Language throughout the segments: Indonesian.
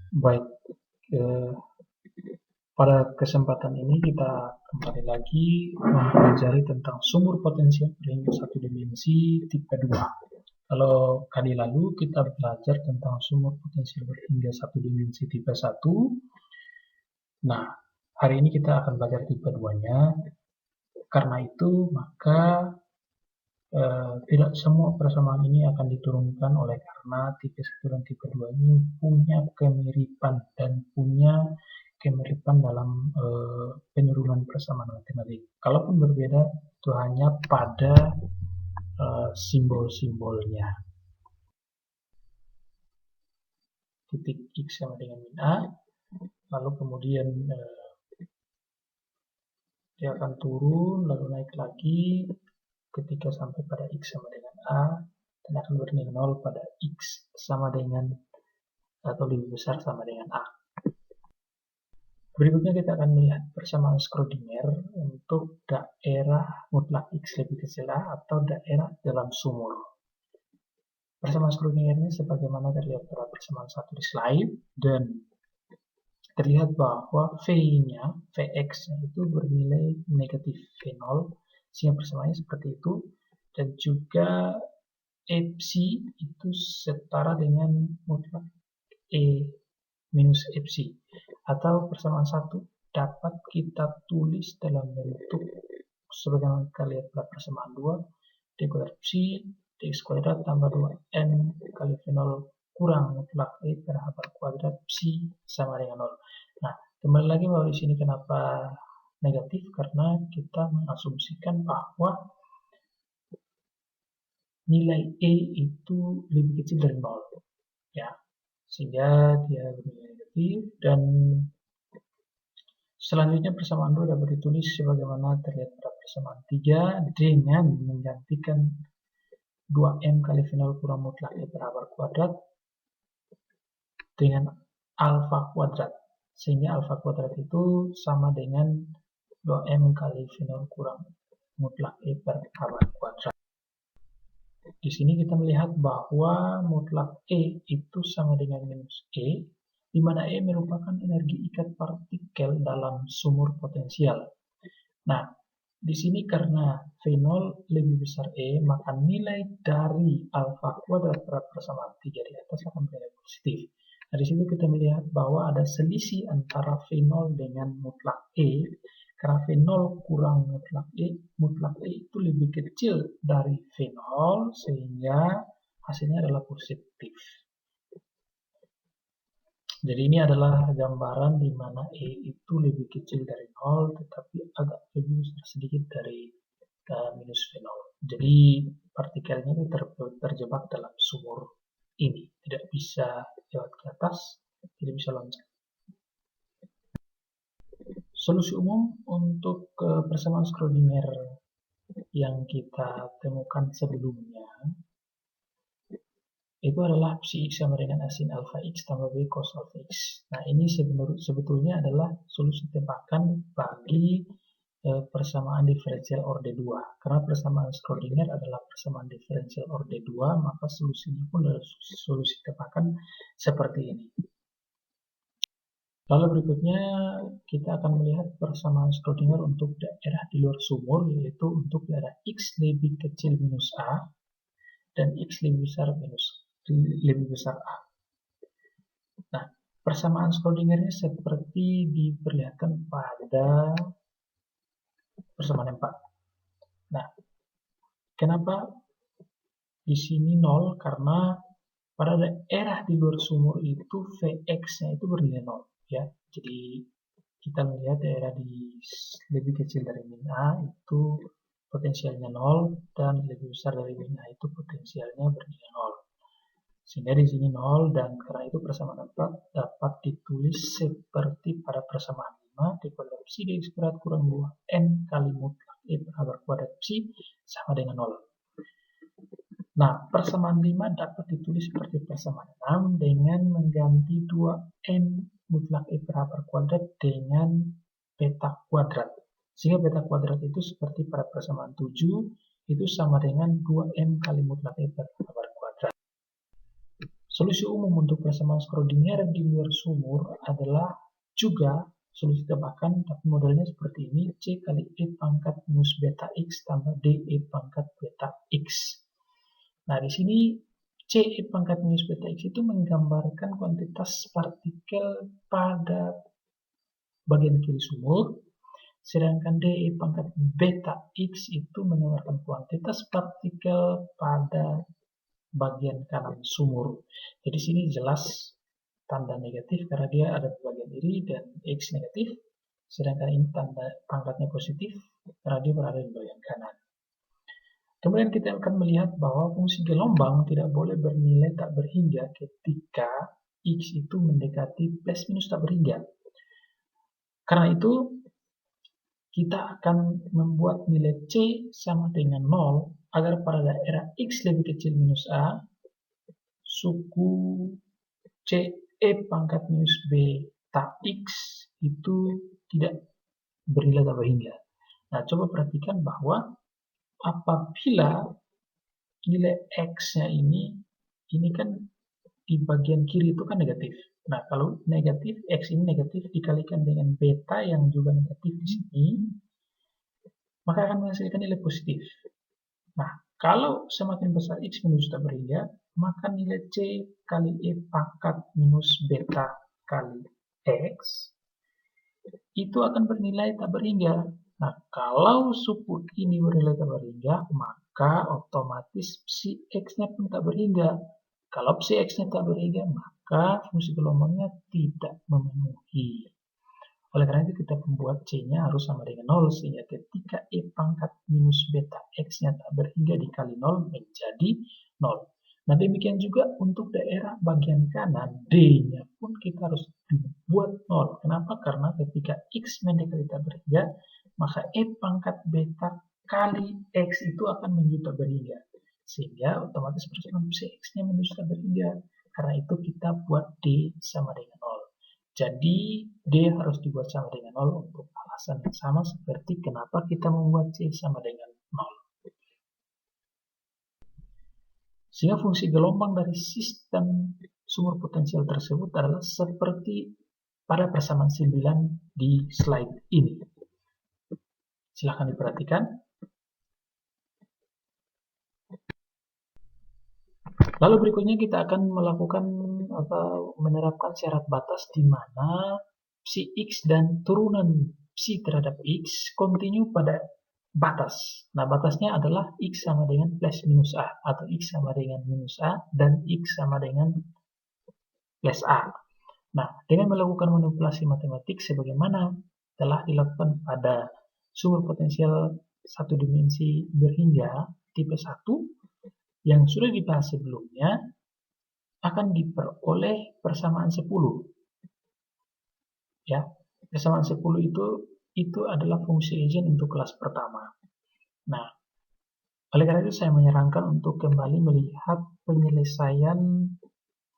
Baik, eh, pada kesempatan ini kita kembali lagi mempelajari tentang sumur potensial berhingga satu dimensi tipe 2. Kalau kali lalu kita belajar tentang sumur potensial berhingga satu dimensi tipe 1. Nah, hari ini kita akan belajar tipe 2-nya. Karena itu, maka tidak semua persamaan ini akan diturunkan oleh karena tipe 1 dan tipe 2 ini punya kemiripan dan punya kemiripan dalam penurunan persamaan matematik. Kalaupun berbeda, itu hanya pada simbol-simbolnya. Titik X sama dengan min A, lalu kemudian dia akan turun, lalu naik lagi ketika sampai pada X sama dengan A, dan akan bernilai 0 pada X sama dengan atau lebih besar sama dengan A. Berikutnya kita akan melihat persamaan Schrödinger untuk daerah mutlak X lebih kecil A atau daerah dalam sumur. Persamaan Schrödinger ini sebagaimana terlihat pada persamaan 1 di slide, dan terlihat bahwa V-nya, Vx-nya itu bernilai negatif V0, sehingga persamaannya seperti itu, dan juga Epsi itu setara dengan mutlak E minus Epsi, atau persamaan 1 dapat kita tulis dalam bentuk sebagaimana kita lihat pada persamaan 2, D kuadrat psi dx kuadrat tambah 2n kali V0 kurang mutlak E per h bar kuadrat psi sama dengan 0. Nah, kembali lagi bahwa di sini kenapa negatif, karena kita mengasumsikan bahwa nilai E itu lebih kecil dari 0, ya, sehingga dia bernilai negatif. Dan selanjutnya persamaan 2 dapat ditulis sebagaimana terlihat pada persamaan 3 dengan menggantikan 2m kali V0 kurang mutlak E per h bar kuadrat dengan alfa kuadrat, sehingga alfa kuadrat itu sama dengan 2m kali V0 kurang mutlak E per h bar kuadrat. Di sini kita melihat bahwa mutlak E itu sama dengan minus E, di mana E merupakan energi ikat partikel dalam sumur potensial. Nah, di sini karena V0 lebih besar E, maka nilai dari alfa kuadrat pada persamaan 3 di atas akan bernilai positif. Nah, di situ kita melihat bahwa ada selisih antara V0 dengan mutlak E, karena V0 kurang mutlak E itu lebih kecil dari V0, sehingga hasilnya adalah positif. Jadi ini adalah gambaran di mana E itu lebih kecil dari 0, tetapi agak lebih besar sedikit dari minus V0. Jadi partikelnya itu terjebak dalam sumur ini, tidak bisa lewat ke atas, tidak bisa loncat. Solusi umum untuk persamaan Schrödinger yang kita temukan sebelumnya itu adalah psi x sama dengan asin alfa x tambah b cos alfa x. Nah, ini sebetulnya adalah solusi tebakan bagi persamaan diferensial orde 2. Karena persamaan Schrödinger adalah persamaan diferensial orde 2, maka solusinya pun adalah solusi tebakan seperti ini. Lalu berikutnya kita akan melihat persamaan Schrödinger untuk daerah di luar sumur, yaitu untuk daerah x lebih kecil minus A dan x lebih besar A. Nah, persamaan Schrödingernya seperti diperlihatkan pada persamaan 4. Nah, kenapa di sini 0? Karena pada daerah di luar sumur itu Vx-nya itu bernilai 0, ya. Jadi kita melihat daerah di lebih kecil dari min A itu potensialnya 0, dan lebih besar dari min A itu potensialnya bernilai 0. Sehingga di sini 0, dan karena itu persamaan 4 dapat ditulis seperti pada persamaan 5, d kuadrat psi dx kuadrat kurang 2n kali mutlak E per h bar kuadrat psi sama dengan 0. Nah, persamaan 5 dapat ditulis seperti persamaan 6 dengan mengganti 2n mutlak E per h bar kuadrat dengan beta kuadrat. Sehingga beta kuadrat itu seperti pada persamaan 7, itu sama dengan 2m kali mutlak E per h bar kuadrat. Solusi umum untuk persamaan Schrödinger di luar sumur adalah juga solusi tebakan, tapi modelnya seperti ini, C kali E pangkat minus beta X tambah D E pangkat beta X. Nah, di sini C E pangkat minus beta X itu menggambarkan kuantitas partikel pada bagian kiri sumur, sedangkan D E pangkat beta X itu menggambarkan kuantitas partikel pada bagian kanan sumur. Jadi sini jelas tanda negatif karena dia ada di bagian kiri dan X negatif, sedangkan ini tanda pangkatnya positif karena dia berada di bagian kanan. Kemudian kita akan melihat bahwa fungsi gelombang tidak boleh bernilai tak berhingga ketika X itu mendekati plus minus tak berhingga. Karena itu, kita akan membuat nilai C sama dengan 0 agar pada daerah X lebih kecil minus A, suku C E pangkat minus beta X itu tidak bernilai tak berhingga. Nah, coba perhatikan bahwa apabila nilai X-nya ini kan di bagian kiri itu kan negatif. Nah, kalau negatif, X ini negatif dikalikan dengan beta yang juga negatif di sini, maka akan menghasilkan nilai positif. Nah, kalau semakin besar X menuju tak berhingga, maka nilai C kali E pangkat minus beta kali X itu akan bernilai tak berhingga. Nah, kalau suku ini bernilai tak berhingga, maka otomatis psi X-nya pun tak berhingga. Kalau psi X-nya tak berhingga, maka fungsi gelombangnya tidak memenuhi. Oleh karena itu kita membuat C-nya harus sama dengan 0, sehingga ketika E pangkat minus beta X-nya tak berhingga dikali 0 menjadi 0. Nah, demikian juga untuk daerah bagian kanan, D-nya pun kita harus buat 0. Kenapa? Karena ketika X mendekati tak berhingga, maka E pangkat beta kali X itu akan menuju tak berhingga. Sehingga otomatis persamaan psi X-nya menuju tak berhingga. Karena itu kita buat D sama dengan 0. Jadi, D harus dibuat sama dengan 0 untuk alasan yang sama seperti kenapa kita membuat C sama dengan 0. Sehingga fungsi gelombang dari sistem sumur potensial tersebut adalah seperti pada persamaan 9 di slide ini. Silahkan diperhatikan. Lalu berikutnya kita akan melakukan atau menerapkan syarat batas di mana psi X dan turunan psi terhadap X kontinu pada batas. Nah, batasnya adalah X sama dengan plus minus A, atau X sama dengan minus A, dan X sama dengan plus A. Nah, dengan melakukan manipulasi matematik sebagaimana telah dilakukan pada sumur potensial satu dimensi berhingga tipe 1, yang sudah dibahas sebelumnya, akan diperoleh persamaan 10. Ya, persamaan 10 itu adalah fungsi eigen untuk kelas pertama. Nah, oleh karena itu saya menyarankan untuk kembali melihat penyelesaian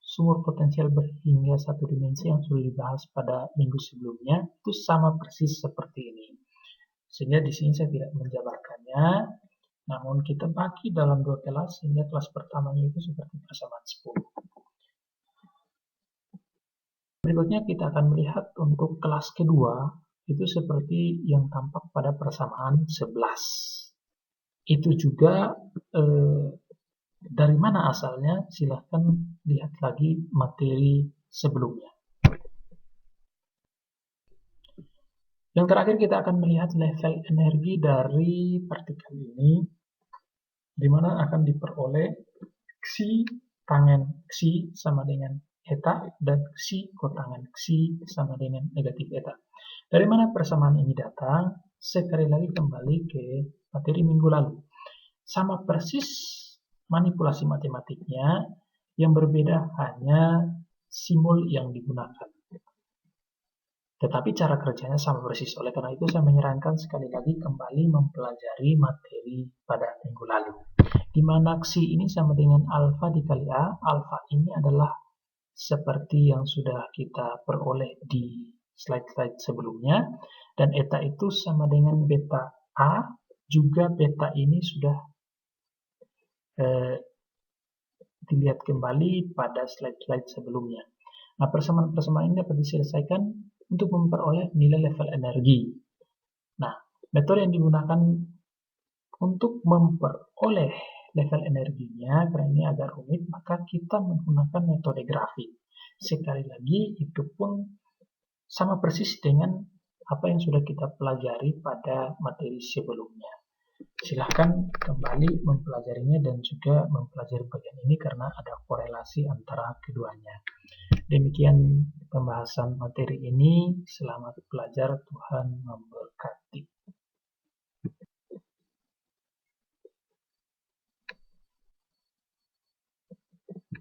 sumur potensial berhingga satu dimensi yang sudah dibahas pada minggu sebelumnya, itu sama persis seperti ini. Sehingga di sini saya tidak menjabarkannya, namun kita bagi dalam dua kelas, sehingga kelas pertamanya itu seperti persamaan 10. Berikutnya kita akan melihat untuk kelas kedua, itu seperti yang tampak pada persamaan 11. Itu juga dari mana asalnya, silahkan lihat lagi materi sebelumnya. Yang terakhir kita akan melihat level energi dari partikel ini, di mana akan diperoleh Xi tangen Xi sama dengan eta dan Xi kotangen Xi sama dengan negatif eta. Dari mana persamaan ini datang? Sekali lagi kembali ke materi minggu lalu. Sama persis manipulasi matematiknya, yang berbeda hanya simbol yang digunakan. Tetapi cara kerjanya sama persis. Oleh karena itu saya menyarankan sekali lagi kembali mempelajari materi pada minggu lalu. Di mana Xi ini sama dengan alfa dikali A. Alfa ini adalah seperti yang sudah kita peroleh di slide-slide sebelumnya. Dan eta itu sama dengan beta A. Juga beta ini sudah dilihat kembali pada slide-slide sebelumnya. Nah, persamaan-persamaan ini dapat diselesaikan untuk memperoleh nilai level energi. Nah, metode yang digunakan untuk memperoleh level energinya, karena ini agak rumit, maka kita menggunakan metode grafik. Sekali lagi, itu pun sama persis dengan apa yang sudah kita pelajari pada materi sebelumnya. Silahkan kembali mempelajarinya dan juga mempelajari bagian ini karena ada korelasi antara keduanya. Demikian pembahasan materi ini. Selamat belajar, Tuhan memberkati.